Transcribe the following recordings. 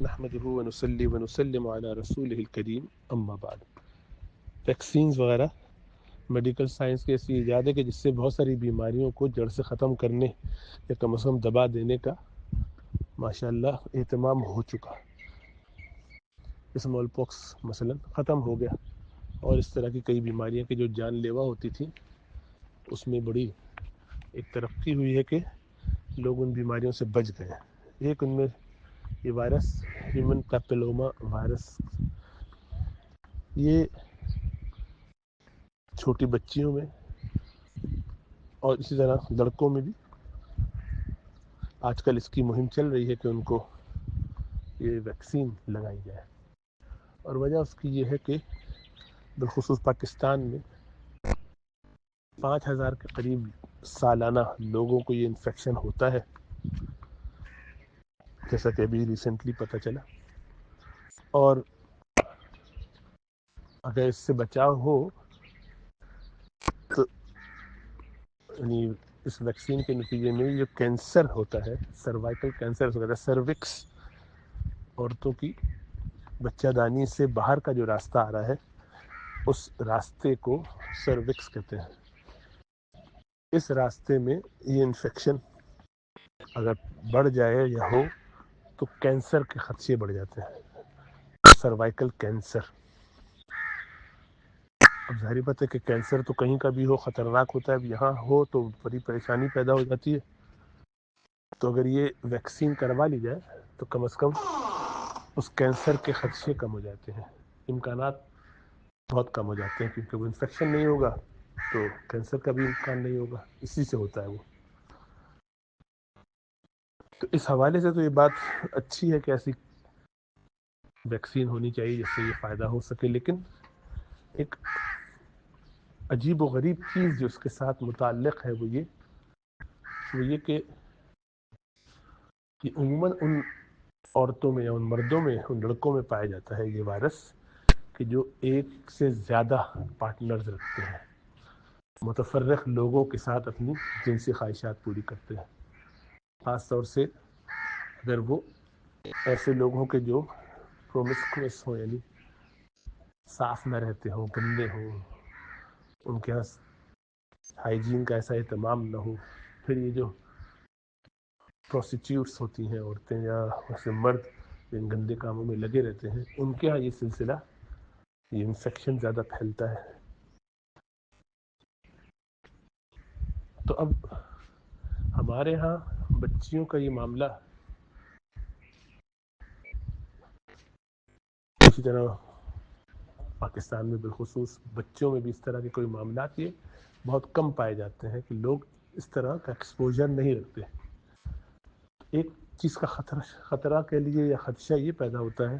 نحمدہ ونصلی ونسلم علی رسولہ الکریم اما بعد۔ ویکسینز وغیرہ میڈیکل سائنس کی ایسی ایجاد ہے کہ جس سے بہت ساری بیماریوں کو جڑ سے ختم کرنے یا کم از کم دبا دینے کا ماشاءاللہ اہتمام ہو چکا۔ اسمال پاکس مثلا ختم ہو گیا، اور اس طرح کی کئی بیماریاں کہ جو جان لیوا ہوتی تھیں اس میں بڑی ایک ترقی ہوئی ہے کہ لوگ ان بیماریوں سے بچ گئے ہیں۔ ایک ان میں یہ وائرس ہیومن پیپلوما وائرس، یہ چھوٹی بچیوں میں اور اسی طرح لڑکوں میں بھی آج کل اس کی مہم چل رہی ہے کہ ان کو یہ ویکسین لگائی جائے، اور وجہ اس کی یہ ہے کہ بالخصوص پاکستان میں 5000 کے قریب سالانہ لوگوں کو یہ انفیکشن ہوتا ہے، جیسا کہ ابھی ریسنٹلی پتہ چلا۔ اور اگر اس سے بچاؤ ہو تو یعنی اس ویکسین کے نتیجے میں جو کینسر ہوتا ہے، سروائکل کینسر ہوتا ہے، سروکس، عورتوں کی بچہ دانی سے باہر کا جو راستہ آ رہا ہے اس راستے کو سروکس کہتے ہیں۔ اس راستے میں یہ انفیکشن اگر بڑھ جائے یا ہو تو کینسر کے خدشے بڑھ جاتے ہیں، سروائکل کینسر۔ اب ظاہری بات ہے کہ کینسر تو کہیں کا بھی ہو خطرناک ہوتا ہے، اب یہاں ہو تو بڑی پریشانی پیدا ہو جاتی ہے۔ تو اگر یہ ویکسین کروا لی جائے تو کم از کم اس کینسر کے خدشے کم ہو جاتے ہیں، امکانات بہت کم ہو جاتے ہیں، کیونکہ وہ انفیکشن نہیں ہوگا تو کینسر کا بھی امکان نہیں ہوگا، اسی سے ہوتا ہے وہ۔ تو اس حوالے سے تو یہ بات اچھی ہے کہ ایسی ویکسین ہونی چاہیے جس سے یہ فائدہ ہو سکے، لیکن ایک عجیب و غریب چیز جو اس کے ساتھ متعلق ہے وہ یہ کہ یہ عموماً ان عورتوں میں یا ان مردوں میں، ان لڑکوں میں پایا جاتا ہے یہ وائرس کہ جو ایک سے زیادہ پارٹنرز رکھتے ہیں، متفرق لوگوں کے ساتھ اپنی جنسی خواہشات پوری کرتے ہیں، خاص طور سے اگر وہ ایسے لوگ ہوں کہ جو پرومسکوس ہوں، یعنی صاف نہ رہتے ہوں، گندے ہوں، ان کے یہاں ہائیجین کا ایسا اہتمام نہ ہو۔ پھر یہ جو پروسٹیٹیوٹس ہوتی ہیں عورتیں یا ویسے مرد ان گندے کاموں میں لگے رہتے ہیں، ان کے یہاں یہ سلسلہ، یہ انفیکشن زیادہ پھیلتا ہے۔ تو اب ہمارے ہاں بچیوں کا یہ معاملہ اسی طرح پاکستان میں بالخصوص بچوں میں بھی اس طرح کے کوئی معاملات یہ بہت کم پائے جاتے ہیں کہ لوگ اس طرح کا ایکسپوجر نہیں رکھتے۔ ایک چیز کا خطرہ کے لیے یا خدشہ یہ پیدا ہوتا ہے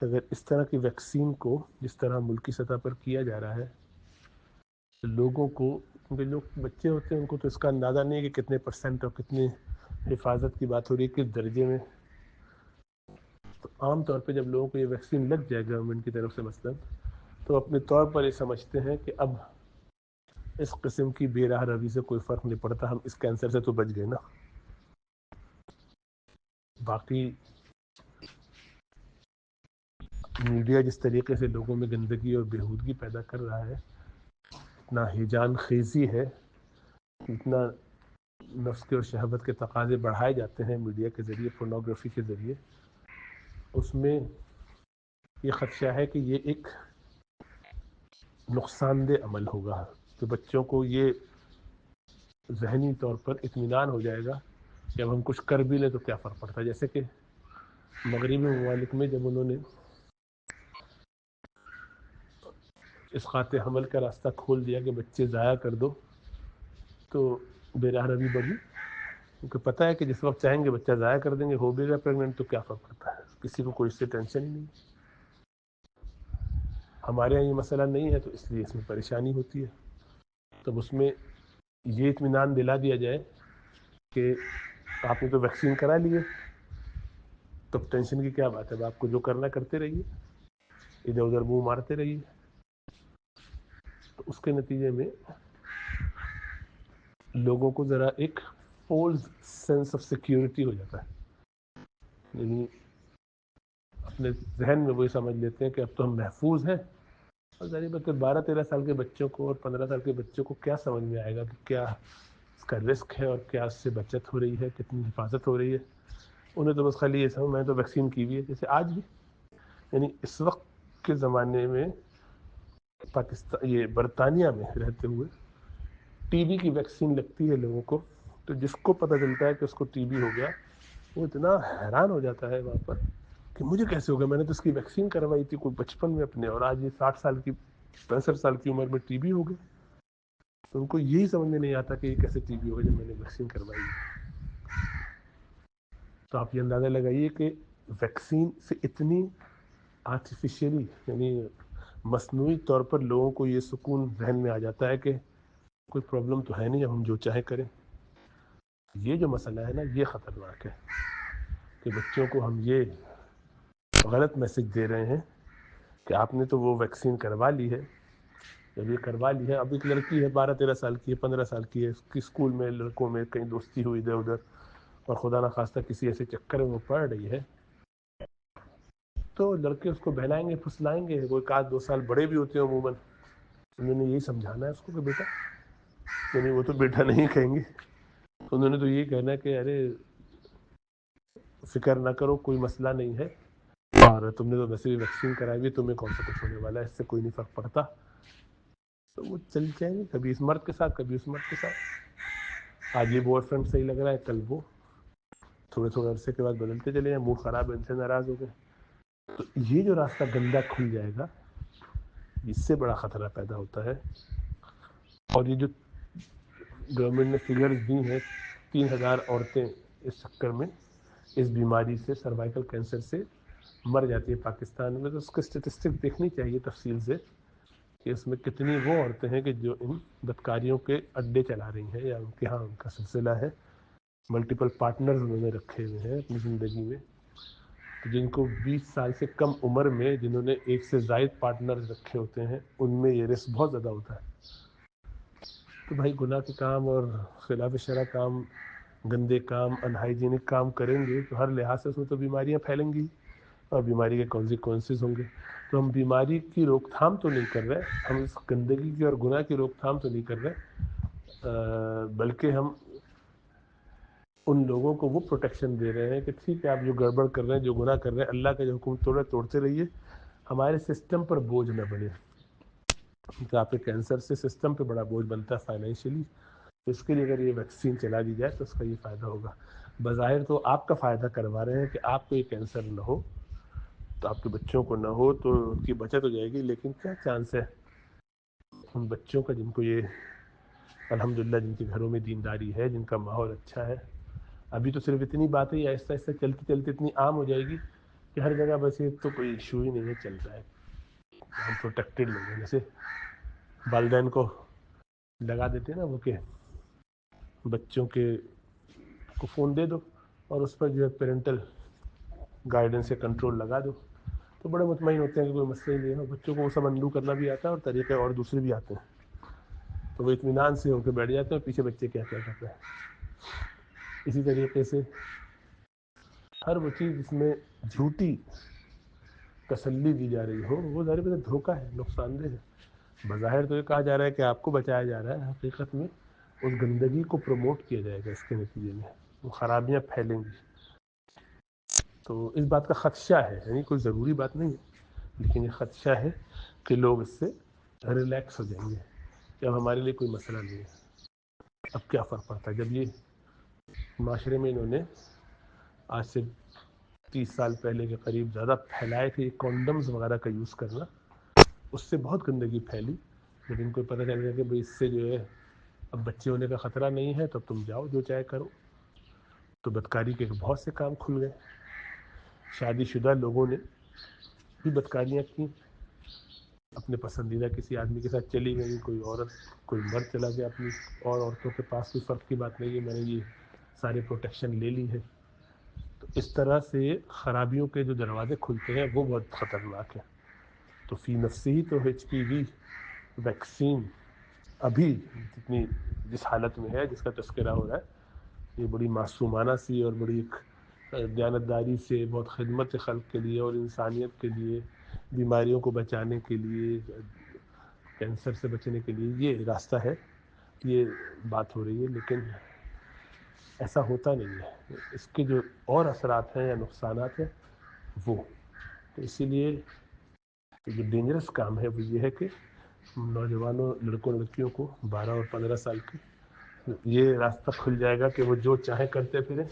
کہ اگر اس طرح کی ویکسین کو جس طرح ملکی سطح پر کیا جا رہا ہے، لوگوں کو، کیونکہ جو بچے ہوتے ہیں ان کو تو اس کا اندازہ نہیں ہے کہ کتنے پرسنٹ اور کتنے حفاظت کی بات ہو رہی ہے، کس درجے میں۔ تو عام طور پہ جب لوگوں کو یہ ویکسین لگ جائے گورنمنٹ کی طرف سے مثلاً، تو اپنے طور پر یہ سمجھتے ہیں کہ اب اس قسم کی بے راہ روی سے کوئی فرق نہیں پڑتا، ہم اس کینسر سے تو بچ گئے نا۔ باقی میڈیا جس طریقے سے لوگوں میں گندگی اور بےہودگی پیدا کر رہا ہے، اتنا ہیجان خیزی ہے، اتنا نفس کے اور شہوت کے تقاضے بڑھائے جاتے ہیں میڈیا کے ذریعے، پورنوگرافی کے ذریعے، اس میں یہ خدشہ ہے کہ یہ ایک نقصان دہ عمل ہوگا، تو بچوں کو یہ ذہنی طور پر اطمینان ہو جائے گا کہ اب ہم کچھ کر بھی لیں تو کیا فرق پڑتا ہے۔ جیسے کہ مغربی ممالک میں جب انہوں نے اسقاط حمل کا راستہ کھول دیا کہ بچے ضائع کر دو، تو بے راہ روی بڑھی، کیونکہ پتہ ہے کہ جس وقت چاہیں گے بچہ ضائع کر دیں گے، ہو بھی گیا پریگننٹ تو کیا فرق پڑتا ہے، کسی کو کوئی اس سے ٹینشن ہی نہیں۔ ہمارے یہاں یہ مسئلہ نہیں ہے تو اس لیے اس میں پریشانی ہوتی ہے۔ تب اس میں یہ اطمینان دلا دیا جائے کہ آپ نے تو ویکسین کرا لی ہے، تب ٹینشن کی کیا بات ہے، اب آپ کو جو کرنا کرتے رہیے، ادھر ادھر منہ مارتے رہیے۔ تو اس کے نتیجے میں لوگوں کو ذرا ایک فولس سینس آف سیکیورٹی ہو جاتا ہے، یعنی اپنے ذہن میں وہی سمجھ لیتے ہیں کہ اب تو ہم محفوظ ہیں. اور ظاہر بات ہے 12-13 سال کے بچوں کو اور 15 سال کے بچوں کو کیا سمجھ میں آئے گا کہ کیا اس کا رسک ہے اور کیا اس سے بچت ہو رہی ہے, کتنی حفاظت ہو رہی ہے. انہیں تو بس خالی یہ سمجھ, میں تو ویکسین کی ہوئی ہے. جیسے آج بھی یعنی اس وقت کے زمانے میں پاکستان, یہ برطانیہ میں رہتے ہوئے ٹی بی کی ویکسین لگتی ہے لوگوں کو, تو جس کو پتہ چلتا ہے کہ اس کو ٹی بی ہو گیا وہ اتنا حیران ہو جاتا ہے وہاں پر کہ مجھے کیسے ہو گیا, میں نے تو اس کی ویکسین کروائی تھی کوئی بچپن میں اپنے, اور آج یہ 60 سال کی 65 سال کی عمر میں ٹی بی ہو گیا. تو ان کو یہی سمجھ میں نہیں آتا کہ یہ کیسے ٹی بی ہو گیا جب میں نے ویکسین کروائی. تو آپ یہ اندازہ لگائیے کہ ویکسین سے اتنی آرٹیفیشیلی یعنی مصنوعی طور پر لوگوں کو یہ سکون ذہن میں آ جاتا ہے کہ کوئی پرابلم تو ہے نہیں, اب ہم جو چاہے کریں. یہ جو مسئلہ ہے نا, یہ خطرناک ہے کہ بچوں کو ہم یہ غلط میسج دے رہے ہیں کہ آپ نے تو وہ ویکسین کروا لی ہے. جب یہ کروا لی ہے, اب ایک لڑکی ہے 12-13 سال کی ہے, 15 سال کی ہے, اس کی اسکول میں لڑکوں میں کہیں دوستی ہوئی ادھر ادھر, اور خدا نخواستہ کسی ایسے چکر میں وہ پڑ رہی ہے, تو لڑکے اس کو بہلائیں گے پھسلائیں گے. وہ 1-2 سال بڑے بھی ہوتے ہیں عموماً. انہوں نے یہی سمجھانا ہے اس کو کہ بیٹا, یعنی وہ تو بیٹا نہیں کہیں گے, انہوں نے تو یہ کہنا ہے کہ ارے فکر نہ کرو, کوئی مسئلہ نہیں ہے, اور تم نے تو ویسے بھی ویکسین کرائی ہوئی, تمہیں کون سا کچھ ہونے والا ہے, اس سے کوئی نہیں فرق پڑتا. تو وہ چل جائیں گے کبھی اس مرد کے ساتھ کبھی اس مرد کے ساتھ. آج یہ بوائے فرینڈ صحیح لگ رہا ہے, کل وہ, تھوڑے عرصے کے بعد بدلتے چلے جائیں, موڈ خراب ہے, ان سے ناراض ہو گئے. تو یہ جو راستہ گندا کھل جائے گا, اس سے بڑا خطرہ پیدا ہوتا ہے. اور یہ جو گورنمنٹ نے فگرز دی ہیں, 3000 عورتیں اس چکر میں اس بیماری سے, سروائیکل کینسر سے مر جاتی ہے پاکستان میں. تو اس کی اسٹیٹسٹک دیکھنی چاہیے تفصیل سے کہ اس میں کتنی وہ عورتیں ہیں کہ جو ان بدکاریوں کے اڈے چلا رہی ہیں, یا ان کے ہاں ان کا سلسلہ ہے, ملٹیپل پارٹنرز انہوں نے رکھے ہوئے ہیں اپنی زندگی میں, جن کو 20 سال سے کم عمر میں جنہوں نے ایک سے زائد پارٹنرز رکھے ہوتے ہیں, ان میں یہ رسک بہت زیادہ ہوتا ہے. تو بھائی گناہ کے کام اور خلاف شرع کام, گندے کام, انہائیجینک کام کریں گے تو ہر لحاظ سے اس میں تو بیماریاں پھیلیں گی, اور بیماری کے کانسیکوینسز ہوں گے. تو ہم بیماری کی روک تھام تو نہیں کر رہے, ہم اس گندگی کی اور گناہ کی روک تھام تو نہیں کر رہے, بلکہ ہم ان لوگوں کو وہ پروٹیکشن دے رہے ہیں کہ ٹھیک ہے آپ جو گڑبڑ کر رہے ہیں, جو گناہ کر رہے ہیں, اللہ کا جو حکم توڑتے رہیے, ہمارے سسٹم پر بوجھ نہ بنے. تو آپ کے کینسر سے سسٹم پہ بڑا بوجھ بنتا ہے فائنینشلی, تو اس کے لیے اگر یہ ویکسین چلا دی جائے تو اس کا یہ فائدہ ہوگا. بظاہر تو آپ کا فائدہ کروا رہے ہیں کہ آپ کو یہ کینسر نہ ہو, تو آپ کے بچوں کو نہ ہو, تو ان کی بچت ہو جائے گی. لیکن کیا چانس ہے ان بچوں کا جن کو یہ الحمدللہ جن کے گھروں میں دینداری ہے, جن کا ماحول اچھا ہے, ابھی تو صرف اتنی بات ہے, آہستہ آہستہ چلتے چلتے اتنی عام ہو جائے گی کہ ہر جگہ بس یہ تو کوئی ایشو ہی نہیں ہے, چلتا ہے, ہم پروٹیکٹیڈ لوگ ہیں. جیسے والدین کو لگا دیتے ہیں نا وہ کہ بچوں کے کو فون دے دو اور اس پر جو ہے پیرنٹل گائیڈنس یا کنٹرول لگا دو, تو بڑے مطمئن ہوتے ہیں کہ کوئی مسئلہ ہی نہیں ہے. بچوں کو وہ سب انڈو کرنا بھی آتا ہے اور طریقے اور دوسرے بھی آتے ہیں, تو وہ اطمینان سے ہو کے بیٹھ جاتے ہیں, اور پیچھے بچے کیا کرتے ہیں. اسی طریقے سے ہر وہ چیز جس میں جھوٹی تسلی دی جا رہی ہو, وہ ظاہر بات دھوکہ ہے, نقصان دہ ہے. بظاہر تو یہ کہا جا رہا ہے کہ آپ کو بچایا جا رہا ہے, حقیقت میں اس گندگی کو پروموٹ کیا جائے گا. اس کے نتیجے میں وہ خرابیاں پھیلیں گی. تو اس بات کا خدشہ ہے, یعنی کوئی ضروری بات نہیں ہے, لیکن یہ خدشہ ہے کہ لوگ اس سے ریلیکس ہو جائیں گے کہ اب ہمارے لیے کوئی مسئلہ نہیں ہے. اب کیا فرق پڑتا ہے جب یہ معاشرے میں انہوں نے آج سے 30 سال پہلے کے قریب زیادہ پھیلائے تھے کونڈمز وغیرہ کا یوز کرنا, اس سے بہت گندگی پھیلی. جب ان کو پتہ چل گیا کہ بھئی اس سے جو ہے اب بچے ہونے کا خطرہ نہیں ہے, تو اب تم جاؤ جو چاہے کرو, تو بدکاری کے بہت سے کام کھل گئے. شادی شدہ لوگوں نے بھی بدکاریاں کی, اپنے پسندیدہ کسی آدمی کے ساتھ چلی گئی, کوئی عورت کوئی مرد چلا گیا اپنی, اور عورتوں کے پاس کوئی فرق کی بات نہیں ہے, میں نے یہ سارے پروٹیکشن لے لی ہے. تو اس طرح سے خرابیوں کے جو دروازے کھلتے ہیں وہ بہت خطرناک ہے. تو فی نفسی ہی تو ایچ پی وی ویکسین ابھی جس حالت میں ہے, جس کا تذکرہ ہو رہا ہے, یہ بڑی معصومانہ سی اور بڑی ایک دیانتداری سے، بہت خدمت خلق کے لیے اور انسانیت کے لیے، بیماریوں کو بچانے کے لیے، کینسر سے بچنے کے لیے یہ راستہ ہے، یہ بات ہو رہی ہے. لیکن ایسا ہوتا نہیں ہے. اس کے جو اور اثرات ہیں یا نقصانات ہیں وہ، تو اسی لیے جو ڈینجرس کام ہے وہ یہ ہے کہ نوجوانوں، لڑکوں لڑکیوں کو 12 اور 15 سال کے یہ راستہ کھل جائے گا کہ وہ جو چاہے کرتے پھریں.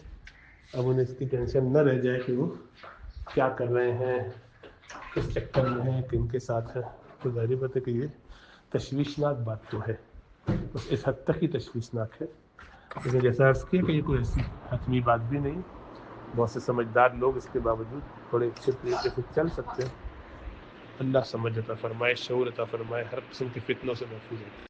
اب انہیں اس کی ٹینشن نہ رہ جائے کہ وہ کیا کر رہے ہیں، کس چکر میں ہیں، کن کے ساتھ ہے. تو ظاہر بات ہے کہ یہ تشویشناک بات تو ہے، اس حد تک ہی تشویشناک ہے. لیکن جیسا عرض کیا کہ یہ کوئی ایسی حتمی بات بھی نہیں. بہت سے سمجھدار لوگ اس کے باوجود تھوڑے اچھے طریقے سے چل سکتے ہیں. اللہ سمجھ عطا فرمائے، شعور عطا فرمائے، ہر قسم کی فتنوں سے محفوظ رکھے.